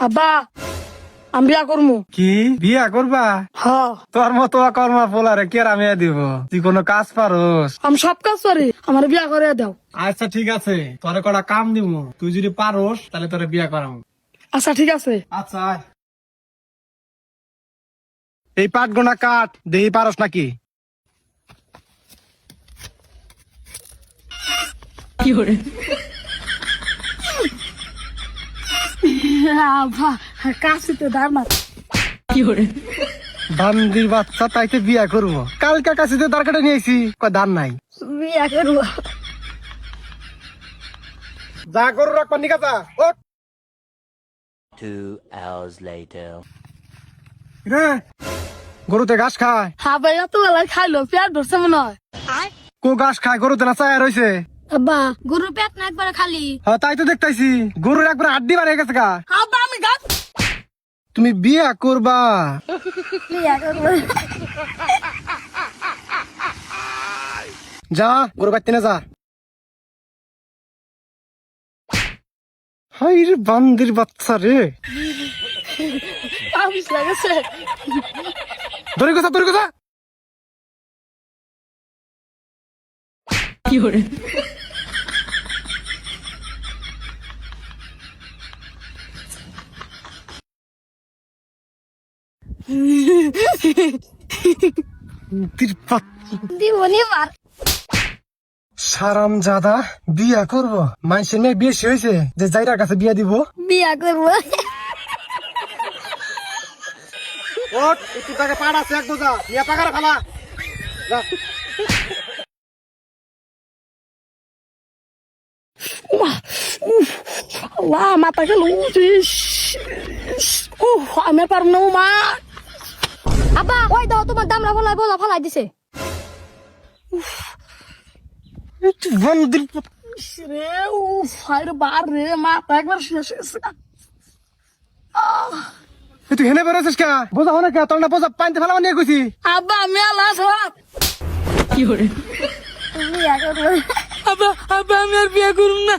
আব্বা আমি বিয়া করবো। কি বিয়া করবা? হ তোর মতো কর্মা পোলারে কে রামিয়া দিব? তুই কোনো কাজ পারোস? আমি সব কাজ পারি, আমার বিয়া করে দাও। আচ্ছা ঠিক আছে, তোরে কটা কাম দিব, তুই যদি পারোস তাহলে তোরে বিয়া করাম। আচ্ছা ঠিক আছে। আচ্ছা আয়। এই পাট গোনা কাট, দেখি পারোস নাকি। আব্বা কাশিতে ধার মার। বান্দির বাচ্চা তাইতে বিয়া করবো, কালকা কাছে দাঁড় কাটে নিয়েছি, কয় ধান নাই। বিয়া করবো। যা গরু রাখবা নিকা যা। 2 hours later. রে গরুতে ঘাস খায়? হ্যাঁ ভাই এত বেলায় খাইলো, পেট ধরছে মনে হয়। কো ঘাস খায়? গরুতে না চায়া রয়েছে। আব্বা গরুর পেট না একবারে খালি। হ্যাঁ তাই তো দেখতাইছি, গরুর একবার হাড্ডি বাড়ে গেছে গা। আব্বা আমি গাছ তুমি বিয়া করবা? বিয়া করবো। যা গরু বাড়তে না যা। হাই রে বান্দির বাচ্চা রে। আবিস লাগেছে। ধরে কথা ধরে কথা। দিবনি মার। সারাম জাদা বিয়া করবো, মানুষের মেয়ে বেশি হয়েছে যে যাইরার কাছে বিয়া দিব। বিয়া করবো। ওট একটু টাকা পাড় আছে, এক বোঝা নিয়ে পাকারে ফেলা। আল্লাহ মাথা গেল। আমি আর পারব না মা। আব্বা ওই দাও তোমার দামরা ফলাই বলা ফলাই দিছে। বান্দির রে ও ফাইর বার রে মাথা একবার শেষ হয়েছে। তুই হেনে বেরোছিস কে? বোঝা হনে কে? তোর না বোঝা পানিতে ফেলা নিয়ে গেছি। আব্বা আমি আল্লাহ সব বিয়া করবো। আব্বা আব্বা আমি আর বিয়া করব না।